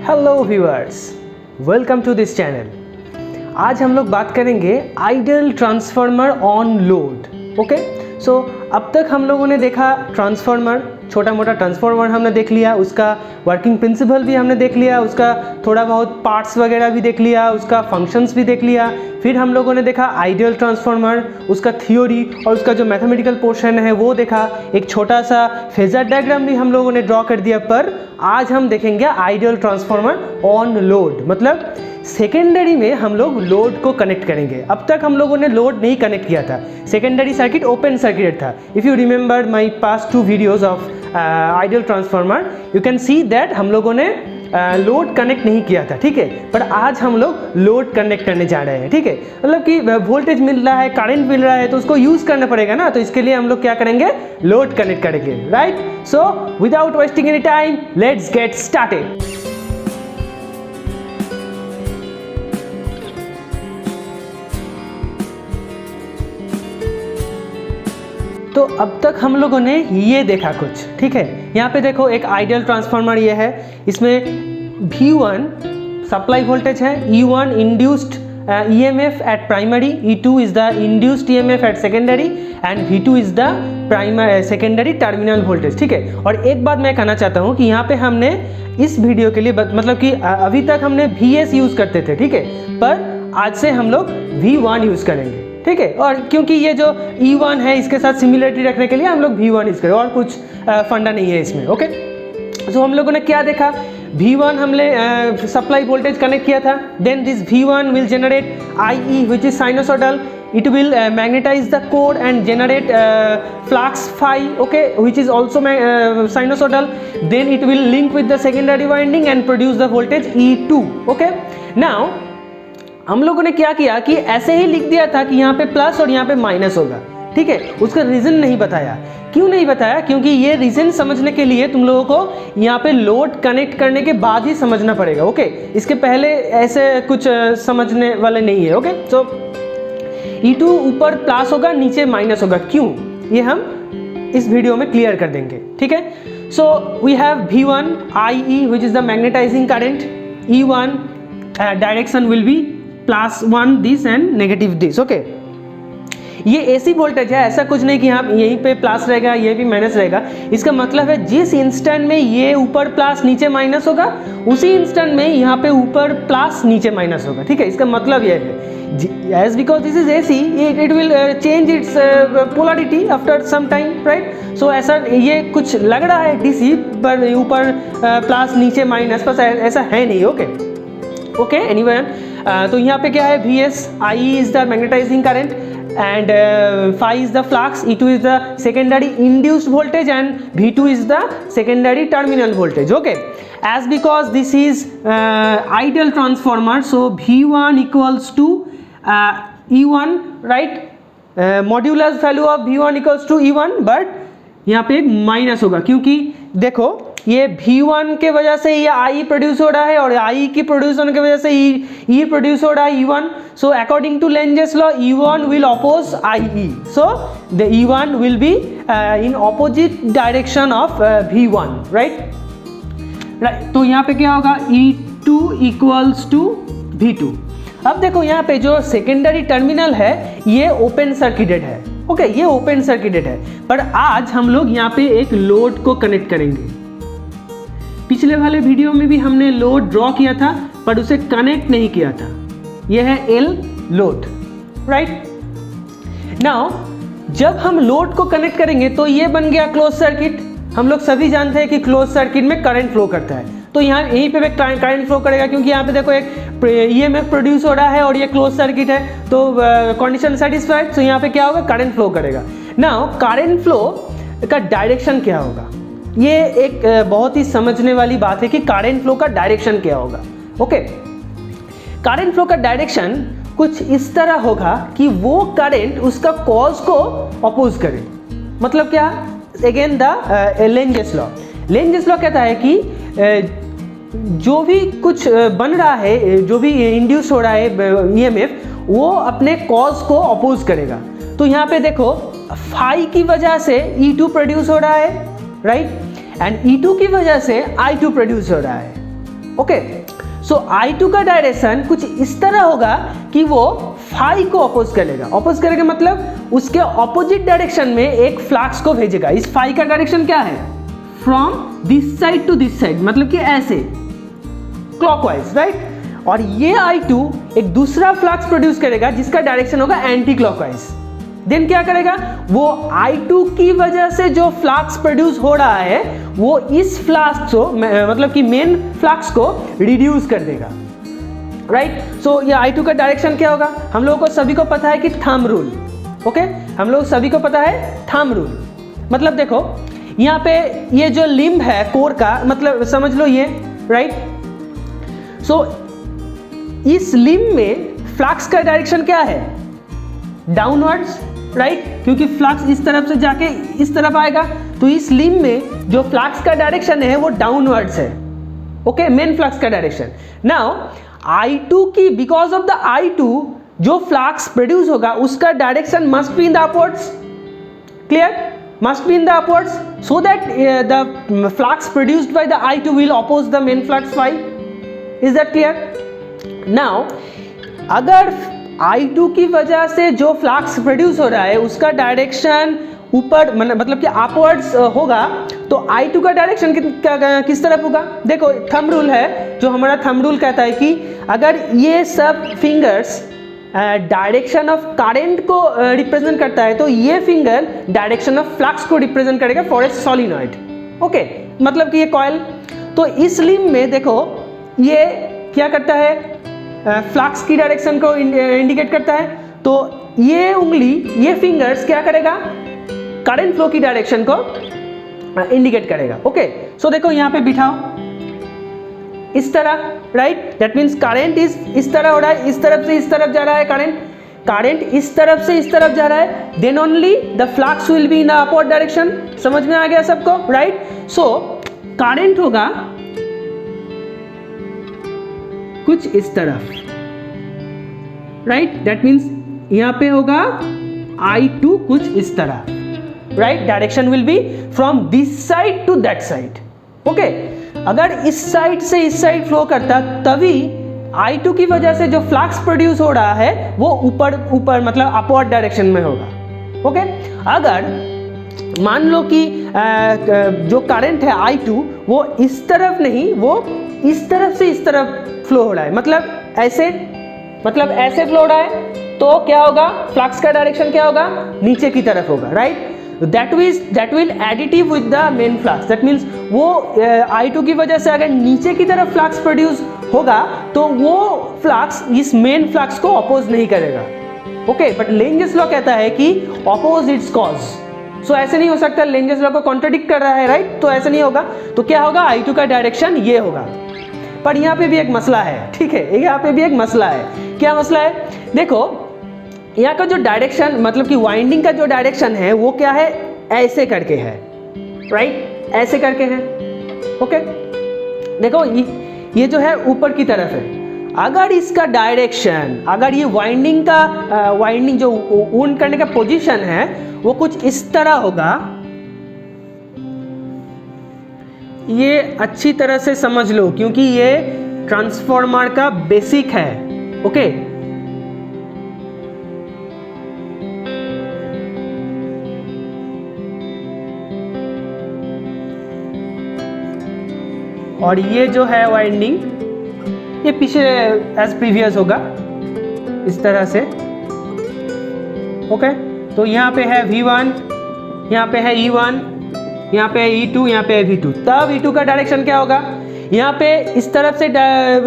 Hello viewers, welcome to this channel. आज हम लोग बात करेंगे ideal transformer on load. Okay, so अब तक हम लोगों ने देखा ट्रांसफार्मर, छोटा मोटा ट्रांसफार्मर हमने देख लिया, उसका वर्किंग प्रिंसिपल भी हमने देख लिया, उसका थोड़ा बहुत पार्ट्स वगैरह भी देख लिया, उसका फंक्शंस भी देख लिया। फिर हम लोगों ने देखा आइडियल ट्रांसफार्मर, उसका थ्योरी और उसका जो मैथमेटिकल पोर्शन है वो देखा। एक छोटा सा फेजर डायग्राम भी हम लोगों ने ड्रॉ कर दिया। पर आज हम देखेंगे आइडियल ट्रांसफार्मर ऑन लोड, मतलब सेकेंडरी में हम लोग लोड को कनेक्ट करेंगे। अब तक हम लोगों ने लोड नहीं कनेक्ट किया था, सेकेंडरी सर्किट ओपन सर्किट था। If you remember my past 2 videos of ideal transformer, you can see that हम लोगों ने लोड कनेक्ट नहीं किया था, ठीक है। पर आज हम लोग लोड कनेक्ट करने जा रहे हैं, ठीक है। मतलब कि वोल्टेज मिल रहा है, करंट मिल रहा है, तो उसको यूज़ करना पड़ेगा ना, तो इसके लिए हम लोग क्या करेंगे, लोड कनेक्ट करेंगे, right. So without wasting any time, let's get started. तो अब तक हम लोगों ने ये देखा कुछ, ठीक है। यहाँ पे देखो एक आइडियल ट्रांसफार्मर ये है, इसमें V1 सप्लाई वोल्टेज है, E1 induced EMF at primary, E2 is the induced EMF at secondary and V2 is the secondary terminal voltage, ठीक है। और एक बात मैं कहना चाहता हूँ कि यहाँ पे हमने इस वीडियो के लिए मतलब कि अभी तक हमने VS यूज़ करते थे, ठीक है, पर आज से हम लोग V1 यूज़ करेंगे, ठीक है। और क्योंकि ये जो E1 है इसके साथ सिमिलरिटी रखने के लिए हम लोग V1 यूज़ करें, और कुछ फंडा नहीं है इसमें, ओके। तो हम लोगों ने क्या देखा, V1 हमने सप्लाई वोल्टेज कनेक्ट किया था। Then this V1 will generate IE which is sinusoidal, it will magnetize the core and generate flux phi, okay, which is also sinusoidal. Then it will link with the secondary winding and produce the voltage E2, okay. Now हम लोगों ने क्या किया कि ऐसे ही लिख दिया था कि यहाँ पे प्लस और यहाँ पे माइनस होगा, ठीक है। उसका रीज़न नहीं बताया। क्यों नहीं बताया? क्योंकि ये रीज़न समझने के लिए तुम लोगों को यहाँ पे लोड कनेक्ट करने के बाद ही समझना पड़ेगा, ओके। इसके पहले ऐसे कुछ समझने वाले नहीं है, ओके। तो E2 ऊपर प्लस होगा, नीचे माइनस होगा, क्यों, ये हम इस वीडियो में क्लियर कर देंगे, ठीक है। So we have V1 IE which is the magnetising current, E1 direction will be +1 this and negative this, okay. ये AC वोल्टेज है, ऐसा कुछ नहीं कि हाँ यहीं पे प्लस रहेगा ये भी माइनस रहेगा। इसका मतलब है जिस इंस्टेंट में ये ऊपर प्लस नीचे माइनस होगा, उसी इंस्टेंट में यहाँ पे ऊपर प्लस नीचे माइनस होगा, ठीक है। इसका मतलब ये है as because this is AC, it will change its polarity after some time, right? So ऐसा ये कुछ लग रहा है DC पर ऊपर प्लस नीचे माइनस, बस ऐसा है नहीं, ओके ओके। एनीवे तो यहाँ पे क्या है, VS IE is the magnetizing current and phi is the flux, E2 is the secondary induced voltage and V2 is the secondary terminal voltage, okay. As because this is ideal transformer, so V1 equals to E1, right, modulus value of V1 equals to E1, but यहाँ पे एक minus होगा, क्योंकि देखो ये V1 के वजह से ये I प्रोड्यूस हो रहा है और I की प्रोड्यूस होने की वजह से E प्रोड्यूस हो रहा है, E1। So according to Lenz's law, E1 will oppose IE, so the E1 will be in opposite direction of V1, right. तो यहाँ पे क्या होगा, E2 इक्वल्स टू V2। अब देखो यहाँ पे जो सेकेंडरी टर्मिनल है ये ओपन सर्किटेड है, ओके, ये ओपन सर्किटेड है। पर आज हम लोग यहाँ पे एक लोड को कनेक्ट करेंगे। पिछले वाले वीडियो में भी हमने लोड ड्रॉ किया था पर उसे कनेक्ट नहीं किया था। यह है L लोड, राइट। नाउ जब हम लोड को कनेक्ट करेंगे तो ये बन गया क्लोज सर्किट। हम लोग सभी जानते हैं कि क्लोज सर्किट में करंट फ्लो करता है, तो यहाँ यहीं पे करंट फ्लो करेगा, क्योंकि यहाँ पे देखो एक EMF प्रोड्यूस हो रहा है और ये क्लोज सर्किट है, तो कंडीशन सेटिस्फाइड। तो यहाँ पे क्या होगा, करंट फ्लो करेगा। नाउ करंट फ्लो का डायरेक्शन क्या होगा, ये एक बहुत ही समझने वाली बात है कि करंट फ्लो का डायरेक्शन क्या होगा, ओके। करंट फ्लो का डायरेक्शन कुछ इस तरह होगा कि वो करंट उसका कॉज को अपोज करे। मतलब क्या, again the Lenz's law. Lenz's law कहता है कि जो भी कुछ बन रहा है, जो भी इंड्यूस हो रहा है EMF, वो अपने कॉज को अपोज करेगा। तो यहाँ पे देखो फाई की वजह से E2 प्रोड्यूस हो रहा है, राइट, एंड E2 की वजह से I2 प्रोड्यूस हो रहा है, ओके, सो I2 का डायरेक्शन कुछ इस तरह होगा कि वो फाई को अपोज करेगा। अपोज करेगा मतलब उसके ऑपोजिट डायरेक्शन में एक फ्लक्स को भेजेगा। इस फाई का डायरेक्शन क्या है? From this side to this side, मतलब कि ऐसे क्लॉकवाइज, राइट। और ये I2 एक दूसरा फ्लक्स प्रोड्यूस करेगा जिसका डायरेक्शन होगा एंटी क्लॉकवाइज। देन क्या करेगा? वो I2 की वजह से जो फ्लक्स प्रोड्यूस हो रहा है वो इस फ्लक्स को मतलब कि मेन फ्लक्स को रिड्यूस कर देगा, राइट। सो ये I2 का डायरेक्शन क्या होगा? हम लोगों को सभी को पता है कि थंब रूल, ओके, हम लोग सभी को पता है थंब रूल। मतलब देखो यहाँ पे ये जो लिम्ब है कोर का, मतलब समझ लो ये, राइट। सो इस लिम्ब में फ्लक्स का डायरेक्शन क्या है? डाउनवर्ड्स, राइट, क्योंकि फ्लक्स इस तरफ से जाके इस तरफ आएगा, तो इस लिम्ब में जो फ्लक्स का डायरेक्शन है वो डाउनवर्ड्स है, ओके, मेन फ्लक्स का डायरेक्शन। नाउ I2 की, बिकॉज ऑफ द I2 जो फ्लक्स प्रोड्यूस होगा उसका direction must be in the upwards, clear, must be in the upwards, so that the flux produced by the I2 will oppose the main flux phi. Is that clear? Now अगर I2 की वजह से जो flux produce हो रहा है उसका direction ऊपर मतलब कि अपवर्ड्स होगा, तो I2 का डायरेक्शन किस तरफ होगा? देखो थंब रूल है, जो हमारा थंब रूल कहता है कि अगर ये सब फिंगर्स डायरेक्शन ऑफ करंट को रिप्रेजेंट करता है तो ये फिंगर डायरेक्शन ऑफ फ्लक्स को रिप्रेजेंट करेगा फॉर ए सॉलिनॉइड, ओके, मतलब कि ये कॉइल। तो इस लिम्ब में देखो ये क्या करता है? फ्लक्स की डायरेक्शन को इंडिकेट करता है, तो ये उंगली, ये फिंगर्स क्या करेगा? करंट फ्लो की डायरेक्शन को इंडिकेट करेगा, ओके। सो देखो यहाँ पे बिठाओ इस तरह, राइट, दैट मीन्स करंट इस तरह हो रहा है, इस तरफ से इस तरफ जा रहा है करंट इस तरफ से इस तरफ जा रहा है, then only the flux will be in the upward direction. समझ में आ गया सबको, राइट। सो करंट होगा कुछ इस तरफ, राइट, दैट मीन्स यहां पे होगा I2 कुछ इस तरह, right, direction will be from this side to that side, okay. अगर इस साइड से इस साइड फ्लो करता तभी I2 की वजह से जो फ्लक्स प्रोड्यूस हो रहा है वो ऊपर मतलब अपवर्ड डायरेक्शन में होगा, ओके। अगर मान लो कि जो करंट है I2 वो इस तरफ नहीं, वो इस तरफ से इस तरफ फ्लो हो रहा है, मतलब ऐसे फ्लो हो रहा है, तो क्या होगा? फ्लक्स का डायरेक्शन क्या होगा? नीचे की तरफ होगा, right. that will additive with the main flux, that means वो I2 की वजह से अगर नीचे की तरफ फ्लक्स प्रोड्यूस होगा तो वो फ्लक्स इस मेन फ्लक्स को अपोज नहीं करेगा, ओके। बट लेंजेस लॉ कहता है कि अपोज इट्स कॉज, सो ऐसे नहीं हो सकता, लेंजेस लॉ को कॉन्ट्रडिक्ट कर रहा है, राइट, तो ऐसे नहीं होगा। तो क्या होगा? I2 का डायरेक्शन ये होगा। पर यहाँ पे भी एक मसला है, ठीक है, यहाँ पे भी एक मसला है। क्या मसला है? देखो यहाँ का जो डायरेक्शन मतलब कि वाइंडिंग का जो डायरेक्शन है वो क्या है? ऐसे करके है, राइट, ऐसे करके है, ओके। देखो ये जो है ऊपर की तरफ है। अगर इसका डायरेक्शन, अगर ये वाइंडिंग जो वुंड करने का पोजीशन है वो कुछ इस तरह होगा, ये अच्छी तरह से समझ लो क्योंकि ये ट्रांसफार्मर का बेसिक है, ओके। और ये जो है वाइंडिंग ये पीछे एज प्रीवियस होगा इस तरह से, ओके। तो यहाँ पे है V1, यहाँ पे है E1, यहाँ पे है E2, यहाँ पे है V2। तब E2 का डायरेक्शन क्या होगा? यहाँ पे इस तरफ से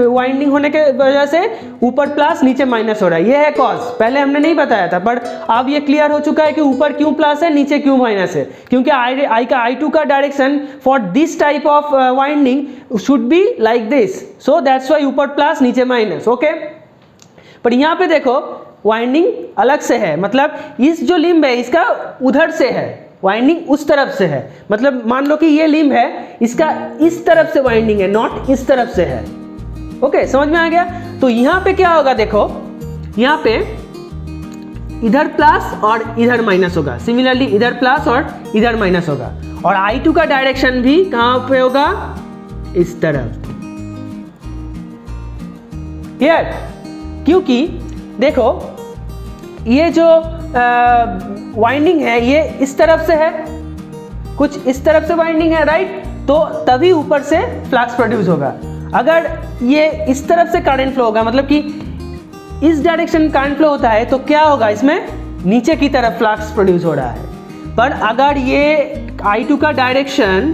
वाइंडिंग होने के वजह से ऊपर प्लस नीचे माइनस हो रहा है, ये है कॉज। पहले हमने नहीं बताया था पर अब ये क्लियर हो चुका है कि ऊपर क्यों प्लस है नीचे क्यों माइनस है, क्योंकि I2 का direction for this type of winding should be like this, so that's why ऊपर प्लस नीचे माइनस, ओके। पर यहाँ पे देखो वाइंडिंग अलग से है, मतलब इस जो लिम्ब है इसका उधर से है, वाइंडिंग उस तरफ से है। मतलब मान लो कि ये लिम्ब है, इसका इस तरफ से वाइंडिंग है, नॉट इस तरफ से है, ओके। समझ में आ गया? तो यहाँ पे क्या होगा? देखो यहाँ पे इधर प्लस और इधर माइनस होगा, सिमिलरली इधर प्लस और इधर माइनस होगा। और I2 का डायरेक्शन भी कहाँ पे होगा? इस तरफ, क्लियर? क्योंकि देखो ये जो वाइंडिंग है ये इस तरफ से है, कुछ इस तरफ से वाइंडिंग है, राइट? तो तभी ऊपर से फ्लक्स प्रोड्यूस होगा। अगर ये इस तरफ से करंट फ्लो होगा, मतलब कि इस डायरेक्शन करंट फ्लो होता है, तो क्या होगा, इसमें नीचे की तरफ फ्लक्स प्रोड्यूस हो रहा है। पर अगर ये I2 का डायरेक्शन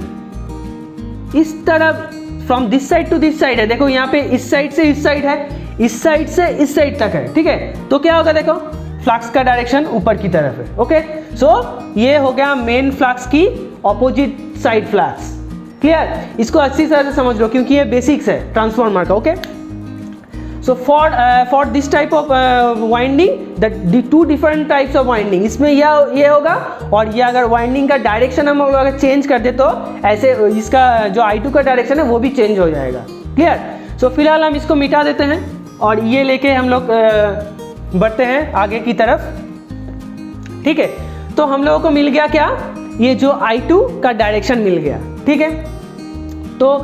इस तरफ from this side to this side है, देखो यहाँ पे इस साइड से इस साइड है, इस साइड से इस साइड तक है, ठीक है? तो क्या होगा, देखो फ्लक्स का डायरेक्शन ऊपर की तरफ है। ओके, सो ये हो गया मेन फ्लक्स की ऑपोजिट साइड फ्लक्स। क्लियर? इसको अच्छी तरह से समझ लो क्योंकि ये बेसिक्स है ट्रांसफार्मर का। Okay, so for this type of winding the two different types of winding, इसमें ये होगा, और ये अगर वाइंडिंग का डायरेक्शन हम लोग अगर चेंज कर दे तो ऐसे इसका जो I2 का डायरेक्शन है वो भी चेंज हो जाएगा। क्लियर? सो फिलहाल हम इसको मिटा देते हैं और ये लेके हम लोग बढ़ते हैं आगे की तरफ। ठीक है, तो हम लोगों को मिल गया क्या, ये जो I2 का डायरेक्शन मिल गया। ठीक है, तो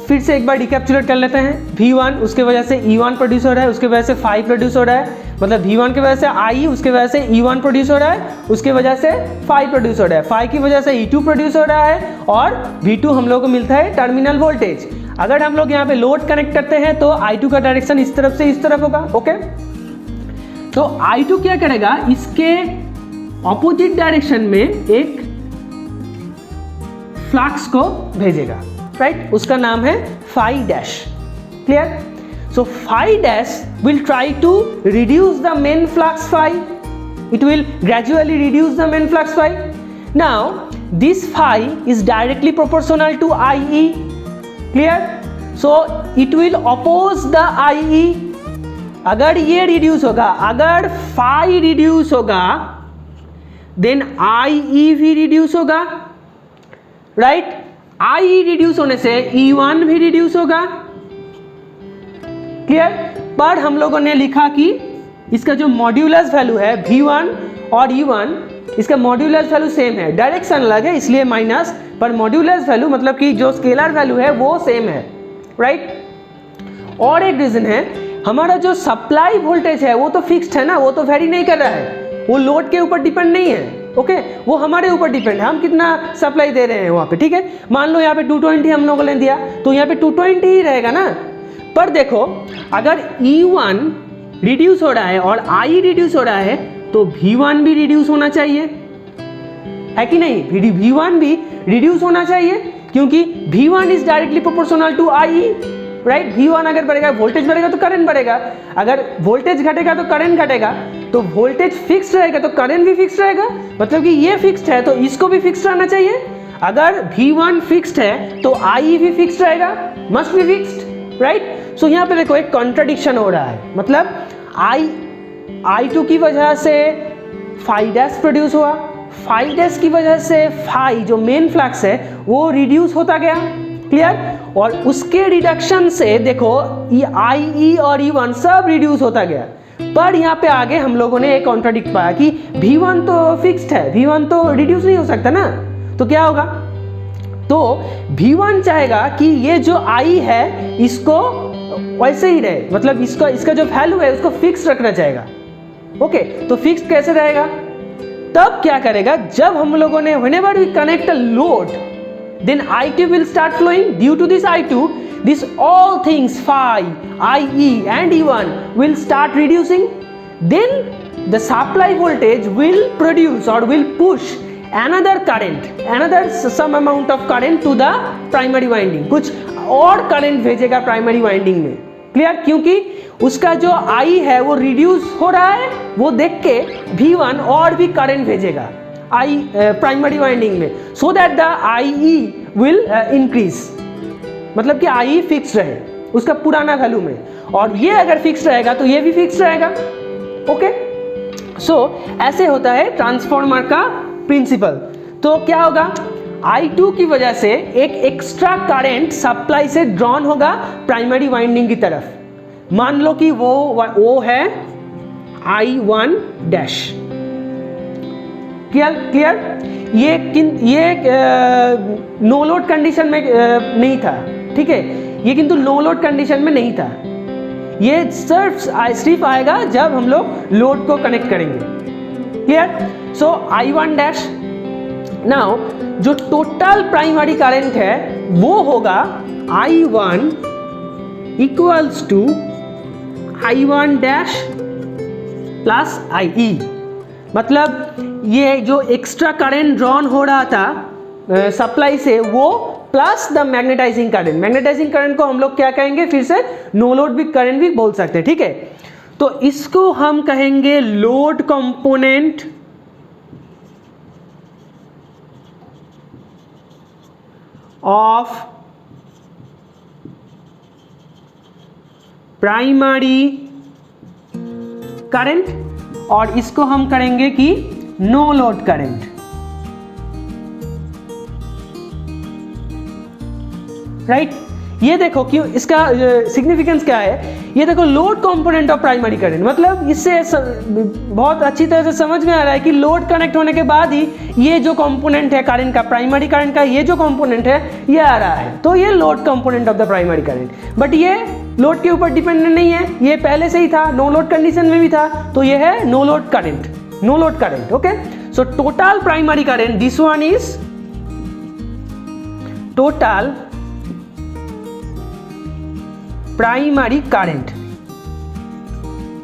फिर से एक बार रिकैप्चुलेट कर लेते हैं। V1 उसके वजह से E1 प्रोड्यूस हो रहा है, उसके वजह से phi प्रोड्यूस हो रहा है, मतलब V1 की वजह से I, उसके वजह से E1 प्रोड्यूस हो रहा है, उसके वजह से phi प्रोड्यूस हो रहा है, phi की वजह से E2 प्रोड्यूस हो रहा है, और V2 हम लोग को मिलता है टर्मिनल वोल्टेज। अगर हम लोग यहाँ पे लोड कनेक्ट करते हैं तो I2 का डायरेक्शन इस तरफ से इस तरफ होगा। ओके, तो I2 क्या करेगा, इसके ऑपोजिट डायरेक्शन में एक फ्लक्स को भेजेगा, राइट? उसका नाम है phi dash। Clear? So phi dash will try to reduce the main flux phi. It will gradually reduce the main flux phi. Now this phi is directly proportional to IE. Clear? So it will oppose the IE. अगर ये reduce होगा, अगर phi reduce होगा then IE भी reduce होगा, right? IE reduce होने से E1 भी रिड्यूस होगा। क्लियर? पर हम लोगों ने लिखा कि इसका जो मॉड्यूलस वैल्यू है V1 और E1, इसका मॉड्यूलस वैल्यू सेम है, डायरेक्शन अलग है इसलिए माइनस, पर मॉड्यूलस वैल्यू मतलब कि जो स्केलर वैल्यू है वो सेम है, राइट? और एक रीजन है, हमारा जो सप्लाई वोल्टेज है वो तो फिक्स्ड है ना, वो तो वेरी नहीं कर रहा है, वो लोड के ऊपर डिपेंड नहीं है। ओके, वो हमारे ऊपर डिपेंड है, हम कितना सप्लाई दे रहे हैं वहाँ पे। ठीक है, मान लो यहाँ पे 220 हम लोगों ने दिया तो यहाँ पे 220 ही रहेगा ना। पर देखो अगर E1 रिड्यूस हो रहा है और I रिड्यूस हो रहा है तो V1 भी रिड्यूस होना चाहिए, है कि नहीं? V1 भी रिड्यूस होना चाहिए क्योंकि V1 is directly proportional to IE, right? V1 अगर बढ़ेगा, वोल्टेज बढ़ेगा तो करंट बढ़ेगा, अगर वोल्टेज घटेगा तो करंट घटेगा, तो वोल्टेज फिक्स रहेगा तो करंट भी फिक्स रहेगा, मतलब कि ये फिक्स्ड है तो इसको भी फिक्स रहना चाहिए। अगर V1 फिक्स्ड है तो IE भी फिक्स रहेगा, must be fixed, right? So यहाँ पे देखो एक कॉन्ट्रडिक्शन हो रहा है, मतलब I2 की वजह से phi dash प्रोड्यूस हुआ, phi dash की वजह से phi जो मेन फ्लक्स है वो रिड्यूस होता गया। क्लियर? और उसके रिडक्शन से देखो IE और E1 सब रिड्यूस होता गया। पर यहाँ पे आगे हम लोगों ने एक कॉन्ट्राडिक्ट पाया कि V1 तो फिक्स्ड है, V1 तो रिड्यूस नहीं हो सकता ना, तो क्या होगा? तो V1 चाहेगा कि ये जो I है इसको वैसे ही रहे, मतलब इसका जो वैल्यू है उसको फिक्स रखना चाहेगा। ओके, तो फिक्स कैसे रहेगा? तब क्या करेगा, जब हम लोगों ने whenever we connect a load then I2 will start flowing. Due to this I2, this all things phi, IE and E1 will start reducing. Then the supply voltage will produce or will push another current, another some amount of current to the primary winding. कुछ और current भेजेगा primary winding में। Clear? क्योंकि उसका जो I है वो reduce हो रहा है, वो देख के V1 और भी करंट भेजेगा प्राइमरी वाइंडिंग में, so that the IE will increase, मतलब कि IE फिक्स रहे उसका पुराना वैल्यू में, और ये अगर फिक्स रहेगा तो ये भी फिक्स रहेगा। ओके, सो ऐसे होता है ट्रांसफार्मर का प्रिंसिपल। तो क्या होगा, I2 की वजह से एक एक्स्ट्रा करंट सप्लाई से ड्रॉन होगा प्राइमरी वाइंडिंग की तरफ। मान लो कि वो है I1 डैश। क्लियर? ये नो लोड कंडीशन में नहीं था, ठीक है, ये किंतु नो लोड कंडीशन में नहीं था, ये सिर्फ आएगा जब हम लोग लोड को कनेक्ट करेंगे। Clear? So I1 dash, now जो टोटल प्राइमरी करंट है वो होगा I1 equals to I1 dash plus IE। मतलब ये जो एक्स्ट्रा करंट ड्रॉन हो रहा था सप्लाई से, वो plus the magnetising current. Magnetising current को हम लोग क्या कहेंगे, फिर से नो लोड भी करंट भी बोल सकते हैं, ठीक है। तो इसको हम कहेंगे load component of primary current, और इसको हम करेंगे कि नो लोड करंट। राइट? ये देखो क्यों, इसका सिग्निफिकेंस क्या है, ये देखो load component of primary current, मतलब इससे बहुत अच्छी तरह से समझ में आ रहा है कि लोड कनेक्ट होने के बाद ही ये जो कंपोनेंट है करंट का, प्राइमरी करंट का ये जो कंपोनेंट है ये आ रहा है, तो ये load component of the primary current. But ये लोड के ऊपर डिपेंडेंट नहीं है, ये पहले से ही था, नो लोड कंडीशन में भी था, तो ये है no load current, no load current. Okay, so total primary current, this one is total primary current.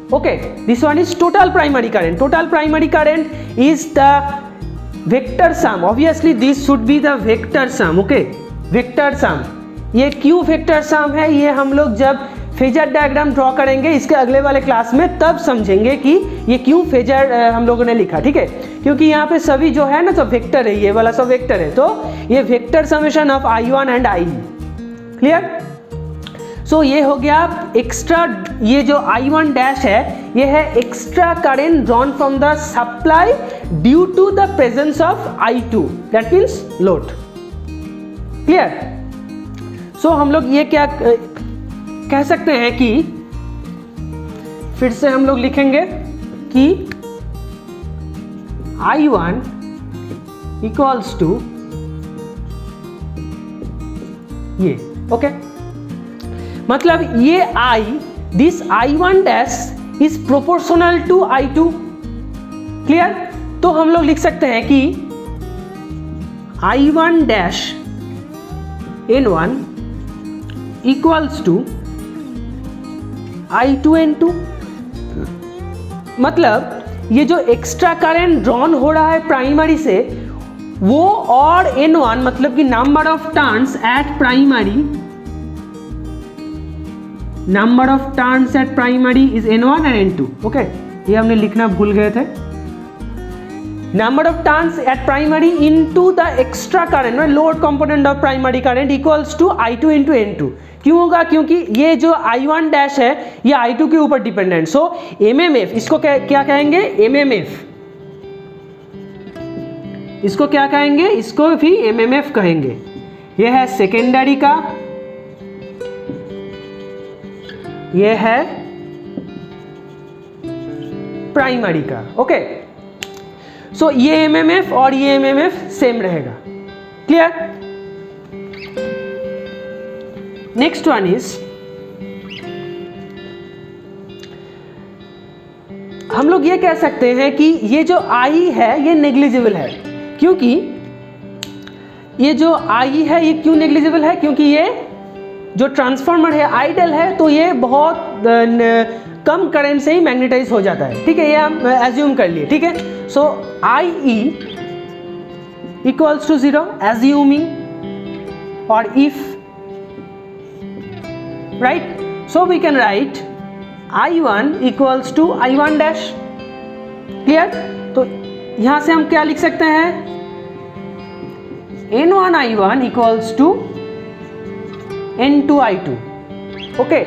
Okay, this one is total primary current. Total primary current is the vector sum. Obviously this should be the vector sum. Okay, vector sum. ये क्यों vector sum है, ये हम लोग जब phasor diagram draw करेंगे इसके अगले वाले क्लास में तब समझेंगे कि ये क्यों फेजर हम लोगों ने लिखा, ठीक है। क्योंकि यहाँ पे सभी जो है ना तो वेक्टर है, ये वाला सब वेक्टर है, तो ये vector summation of I1 and IE। Clear? So ये हो गया एक्स्ट्रा, ये जो I1 डैश है ये है extra current drawn from the supply due to the presence of I2, that means load. Clear? So हम लोग ये क्या कह सकते हैं कि फिर से हम लोग लिखेंगे कि I1 इक्वल्स टू ये। ओके, मतलब ये this I1 dash is proportional to I2। Clear? तो हम लोग लिख सकते हैं कि I1 dash N1 equals to I2 N2। मतलब ये जो एक्स्ट्रा करंट ड्रॉन हो रहा है प्राइमरी से, वो और N1 मतलब कि number of turns at primary, number of turns at primary is N1 and N2। Okay, ये हमने लिखना भूल गए थे। Number of turns at primary into the extra current, load component of primary current equals to I2 into N2। क्यों होगा? क्योंकि ये जो I1 डैश है ये I2 के ऊपर डिपेंडेंट। सो MMF, इसको क्या कहेंगे? MMF। इसको क्या कहेंगे? इसको भी MMF कहेंगे। ये है सेकेंडरी का, ये है प्राइमरी का। ओके, सो ये MMF और ये MMF सेम रहेगा। क्लियर? नेक्स्ट वन इज, हम लोग ये कह सकते हैं कि ये जो I है ये नेग्लिजिबल है। क्योंकि ये जो I है ये क्यों नेग्लिजिबल है? क्योंकि ये जो ट्रांसफार्मर है आइडल है, तो ये बहुत कम करंट से ही मैग्नेटाइज हो जाता है। ठीक है, ये हम एज्यूम कर लिए। ठीक है, so IE equals to 0 assuming और if, right? So we can write I1 equals to I1 dash. Clear? तो यहां से हम क्या लिख सकते हैं? N1 I1 equals to N2 I2। Okay,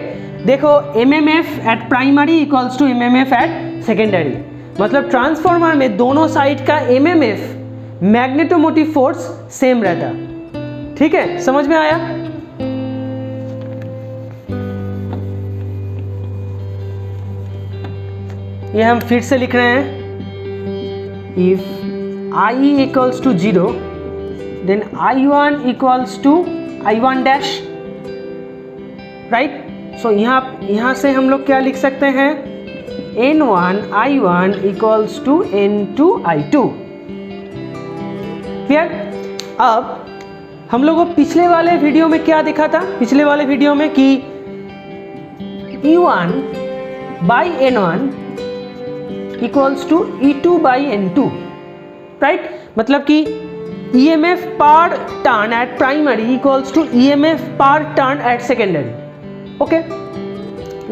देखो MMF at primary equals to MMF at secondary, मतलब ट्रांसफार्मर में दोनों साइड का MMF मैग्नेटोमोटिव फोर्स सेम रहता। ठीक है, समझ में आया? ये हम फिर से लिख रहे हैं, if IE equals to 0 then I1 equals to I1 dash, right? So यहाँ से हम लोग क्या लिख सकते हैं, N1 I1 equals to N2 I2। Clear. अब हम लोगों को पिछले वाले वीडियो में क्या देखा था, पिछले वाले वीडियो में कि E1 by N1 equals to E2 by N2, right. मतलब कि EMF per turn at primary equals to EMF per turn at secondary. Okay,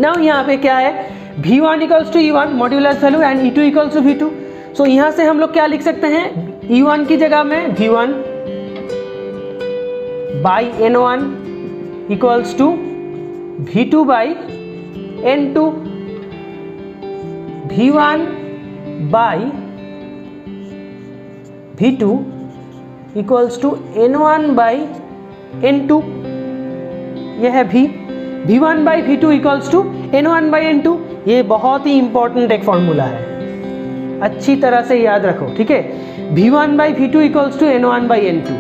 now यहाँ पे क्या है, V1 equals to E1 modulus value and E2 equals to V2। So यहाँ से हम लोग क्या लिख सकते हैं, E1 की जगह में V1 by N1 equals to V2 by N2, V1 by V2 equals to N1 by N2, यह है V1 by V2 equals to N1 by N2। ये बहुत ही इंपॉर्टेंट एक फॉर्मूला है, अच्छी तरह से याद रखो, ठीक है। V1 by V2 equals to N1 by N2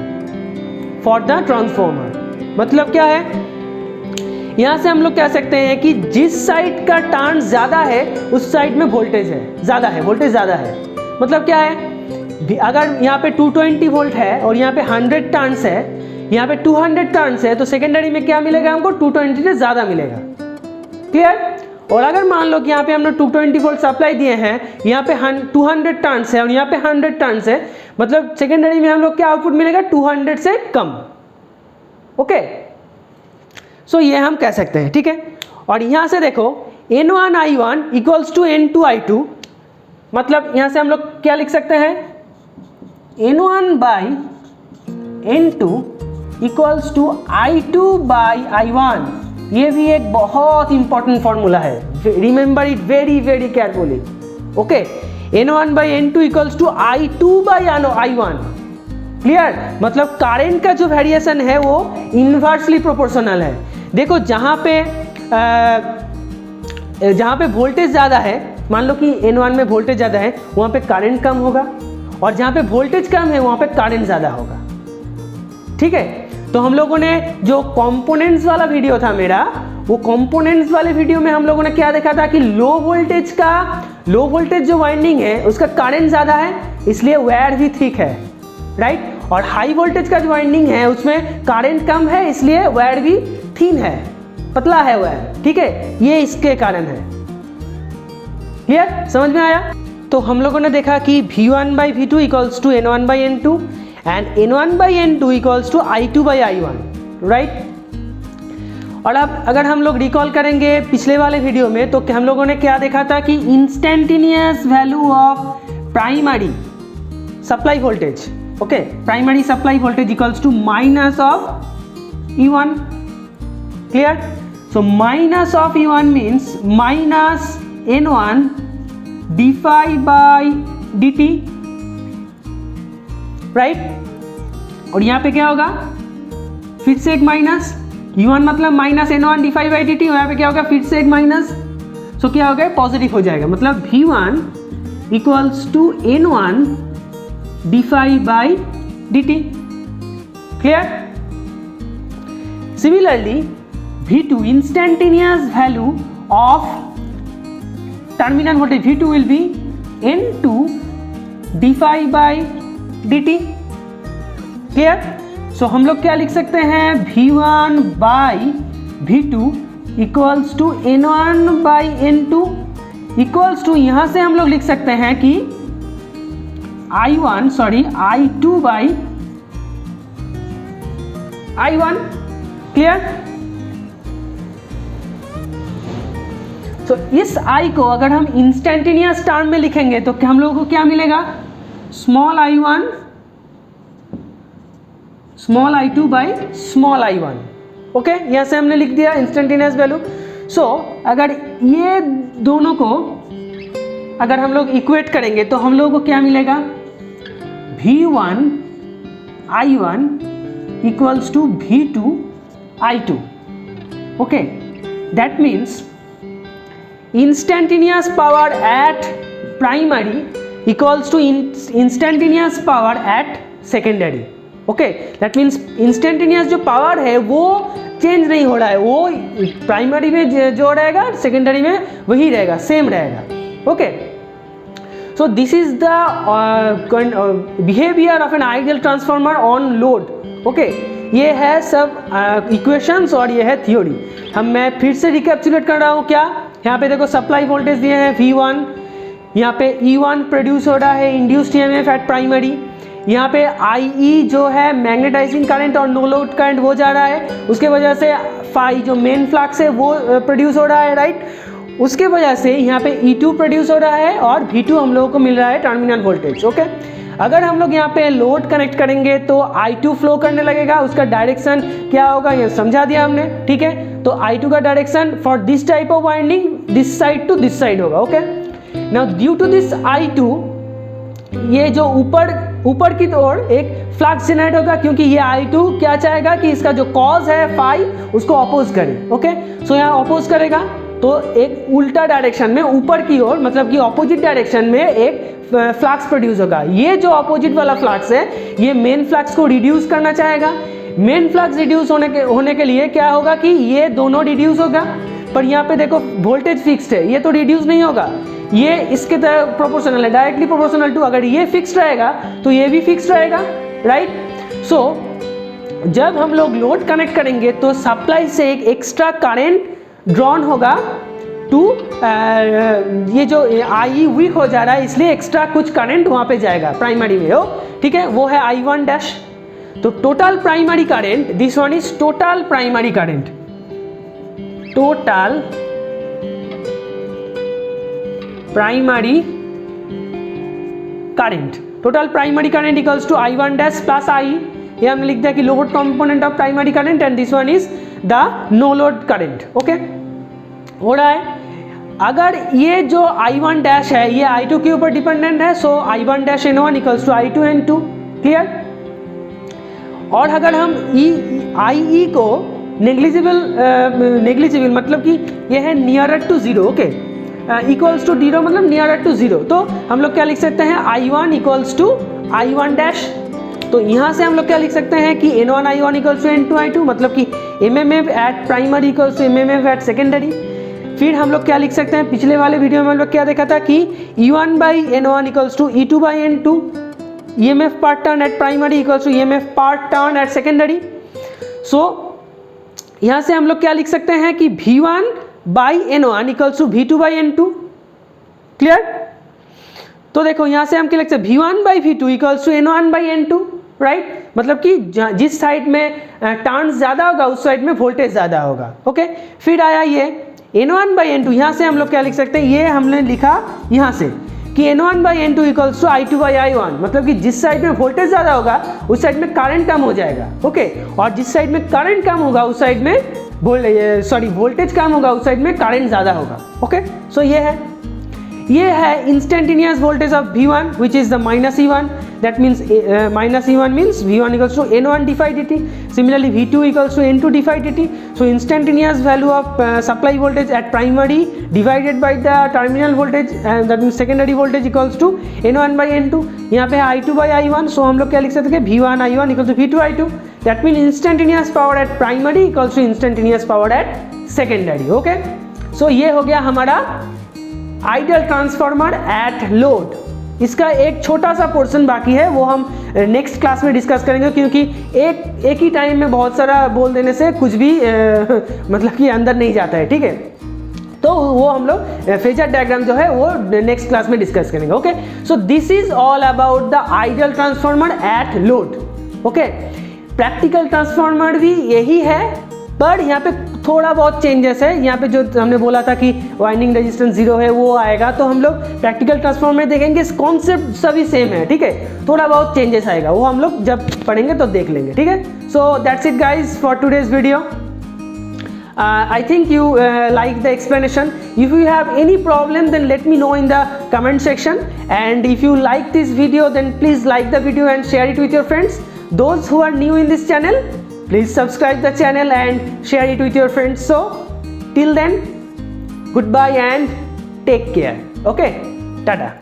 for the transformer. मतलब क्या है, यहाँ से हम लोग कह सकते हैं कि जिस साइड का टर्न ज़्यादा है उस साइड में वोल्टेज है ज़्यादा है, वोल्टेज ज़्यादा है। मतलब क्या है, अगर यहाँ पे 220 वोल्ट है और यहाँ पे 100 टर्न्स है, यहाँ पे 200 टर्न्स है, तो सेकेंडरी में क्या मिलेगा हमको, 220 से ज़्यादा मिलेगा। क्लियर। और अगर मान लो कि यहाँ पे हमने 220 वोल्ट सप्लाई दिए हैं, यहाँ पे 200 टर्न्स है और यहाँ पे 100 टर्न्स है, मतलब सेकेंडरी में हम लोग क्या आउटपुट मिलेगा, 200 से कम। ओके, सो ये हम कह सकते हैं, ठीक है। और यहाँ से देखो N1 I1 equals to N2 I2, मतलब यहाँ से हम लोग क्या लिख सकते हैं, N1 by N2 equals to I2 by I1। ये भी एक बहुत इंपॉर्टेंट फॉर्मूला है, remember it very very carefully. Okay, N1 by N2 equals to I2 by I1। Clear. मतलब करंट का जो वेरिएशन है वो इन्वर्सली प्रोपोर्शनल है। देखो जहाँ पे वोल्टेज ज़्यादा है, मान लो कि N1 में वोल्टेज ज़्यादा है, वहाँ पे करंट कम होगा, और जहाँ पे वोल्टेज कम है वहाँ पे करंट ज़्यादा होगा। ठीक है, तो हम लोगों ने जो कंपोनेंट्स वाला वीडियो था मेरा, वो कंपोनेंट्स वाले वीडियो में हम लोगों ने क्या देखा था कि लो वोल्टेज जो वाइंडिंग है उसका करंट ज़्यादा है, इसलिए वायर भी थिक है, राइट। और हाई वोल्टेज का जो वाइंडिंग है उसमें करंट कम है, इसलिए वायर भी थिन है, पतला है वायर। ठीक है, ये इसके कारण है। क्लियर, समझ में आया। तो हम लोगों ने देखा कि V1 by V2 equals to N1 by N2 and N1 by N2 equals to I2 by I1, right. और अब अगर हम लोग रिकॉल करेंगे पिछले वाले वीडियो में, तो हम लोगों ने क्या देखा था कि instantaneous value of primary supply voltage, okay, primary supply voltage equals to minus of E1। Clear. So minus of E1 means minus N1 d∅ by dt, right. और यहाँ पे क्या होगा, फिर से एक माइनस, E1 मतलब minus N1 d∅ by dt, यहाँ पे क्या होगा, फिर से एक माइनस, सो क्या हो गया, पॉजिटिव हो जाएगा। मतलब V1 equals to N1 d∅ by dt। Clear. Similarly V2 instantaneous value of terminal voltage V2 will be N2 d∅ by dt। Clear. So हम लोग क्या लिख सकते हैं, V1 by V2 equals to N1 by N2 equals to, यहाँ से हम लोग लिख सकते हैं कि I2 बाई I1। क्लियर। तो इस I को अगर हम इंस्टेंटेनियस टर्म में लिखेंगे तो हम लोगों को क्या मिलेगा, small I1 small I2 by small I1। Okay, यहाँ से हमने लिख दिया इंस्टेंटेनियस वैल्यू। सो अगर ये दोनों को अगर हम लोग इक्वेट करेंगे तो हम लोगों को क्या मिलेगा, V1 I1 equals to V2 I2। Okay, that means instantaneous power at primary equals to instantaneous power at secondary। okay, that means instantaneous जो power है वो चेंज नहीं हो रहा है, वो प्राइमरी में जो रहेगा सेकेंडरी में वही रहेगा, सेम रहेगा। Okay, so this is the behaviour of an ideal transformer on load. Okay, ये है सब इक्वेशंस और ये है थ्योरी। मैं फिर से रिकैप्चुलेट कर रहा हूँ क्या, यहाँ पे देखो सप्लाई वोल्टेज दिए हैं V1, यहाँ पे E1 प्रोड्यूस हो रहा है इंड्यूस्ड EMF एट प्राइमरी, यहाँ पे IE जो है मैग्नेटाइजिंग करंट और नो लोड करंट वो जा रहा है, उसके वजह से फाई जो मेन फ्लक्स है वो प्रोड्यूस हो रहा है, राइट। उसके वजह से यहाँ पे E2 प्रोड्यूस हो रहा है और V2 हम लोगों को मिल रहा है टर्मिनल वोल्टेज। ओके, अगर हम लोग यहाँ पे लोड कनेक्ट करेंगे तो I2 फ्लो करने लगेगा, उसका डायरेक्शन क्या होगा ये समझा दिया हमने, ठीक है। तो I2 का direction for this type of winding this side to this side होगा। Okay, now due to this I2 ये जो ऊपर की ओर एक फ्लक्स जनरेट होगा, क्योंकि ये I2 क्या चाहेगा कि इसका जो कॉज है फाई उसको अपोज करे। ओके, सो यहाँ अपोज करेगा तो एक उल्टा डायरेक्शन में ऊपर की ओर, मतलब कि ऑपोजिट डायरेक्शन में एक फ्लक्स प्रोड्यूस होगा। ये जो ऑपोजिट वाला फ्लक्स है ये मेन फ्लक्स को रिड्यूस करना चाहेगा। मेन फ्लक्स रिड्यूस होने के लिए क्या होगा कि ये दोनों रिड्यूस होगा, पर यहाँ पे देखो वोल्टेज फिक्स्ड है, ये तो रिड्यूस नहीं होगा, ये इसके तरह प्रोपोर्शनल है, डायरेक्टली प्रोपोर्शनल टू। अगर ये फिक्स्ड रहेगा तो ये भी फिक्स्ड रहेगा, राइट। सो जब हम लोग लोड कनेक्ट करेंगे तो सप्लाई से एक एक्स्ट्रा करंट ड्रॉन होगा टू ये जो IE वीक हो जा रहा है इसलिए एक्स्ट्रा कुछ करंट वहाँ पे जाएगा प्राइमरी में, हो ठीक है, वो है I1 डैश। तो total primary current, this one is total primary current, total primary current, total primary current equals to I1 dash plus IE। ये हमने लिख दिया कि load component of primary current and this one is the no load current. Okay, हो रहा है। अगर ये जो I1 डैश है ये I2 के ऊपर डिपेंडेंट है, so I1 dash N1 equals to I2 N2, clear. और अगर हम IE को नेग्लिजिबल मतलब कि ये है nearer to zero, okay, equals to zero मतलब नियरर टू जीरो, तो हम लोग क्या लिख सकते हैं I1 equals to I1 dash. तो यहाँ से हम लोग क्या लिख सकते हैं कि N1 I1 equals to N2 I2, मतलब कि MMF at primary equals to MMF at secondary. फिर हम लोग क्या लिख सकते हैं, पिछले वाले वीडियो में हम लोग क्या देखा था कि E1 by N1 equals to E2 by N2, EMF per turn at primary equals to EMF per turn at secondary. So यहाँ से हम लोग क्या लिख सकते हैं कि V1 by N1 equals to V2 by N2, clear. तो देखो यहाँ से हम क्या लिख सकते हैं, V1 by V2 equals to N1 by N2, right. मतलब कि जिस साइड में टर्न्स ज़्यादा होगा उस साइड में वोल्टेज ज़्यादा होगा। ओके, फिर आया ये N1 बाई N2, यहाँ से हम लोग क्या लिख सकते हैं, ये हमने लिखा यहाँ से कि N1 by N2 equals to I2 by I1, मतलब कि जिस साइड में वोल्टेज ज़्यादा होगा उस साइड में करंट कम हो जाएगा। ओके, और जिस साइड में करंट कम होगा उस साइड में वोल्टेज कम होगा उस साइड में करंट ज़्यादा होगा। ओके, सो ये है instantaneous voltage of V1 which is the minus E1, that means minus E1 means V1 equals to N1 d phi dt. Similarly V2 equals to N2 d phi dt. So instantaneous value of supply voltage at primary divided by the terminal voltage, and that means secondary voltage equals to N1 by N2. यहाँ पे I2 by I1, so हम लोग क्या लिख सकते हैं, V1 I1 equals to V2 I2. That means instantaneous power at primary equals to instantaneous power at secondary. Okay, so ये हो गया हमारा आइडियल ट्रांसफार्मर एट लोड। इसका एक छोटा सा पोर्शन बाकी है, वो हम नेक्स्ट क्लास में डिस्कस करेंगे, क्योंकि एक ही टाइम में बहुत सारा बोल देने से कुछ भी मतलब कि अंदर नहीं जाता है, ठीक है। तो वो हम लोग फेजर डायग्राम जो है वो नेक्स्ट क्लास में डिस्कस करेंगे। Okay, so this is all about the ideal transformer at load. Okay, practical transformer भी यही है, पर यहाँ पे थोड़ा बहुत चेंजेस है। यहाँ पे जो हमने बोला था कि वाइंडिंग रेजिस्टेंस 0 है वो आएगा, तो हम लोग प्रैक्टिकल ट्रांसफार्मर में देखेंगे कॉन्सेप्ट सभी सेम है, ठीक है। थोड़ा बहुत चेंजेस आएगा, वो हम लोग जब पढ़ेंगे तो देख लेंगे, ठीक है। So that's it guys for today's video. I think you like the explanation. If you have any problem then let me know in the comment section, and if you like this video then please like the video and share it with your friends. Those who are new in this channel, please subscribe the channel and share it with your friends. So till then, goodbye and take care. Okay, tada.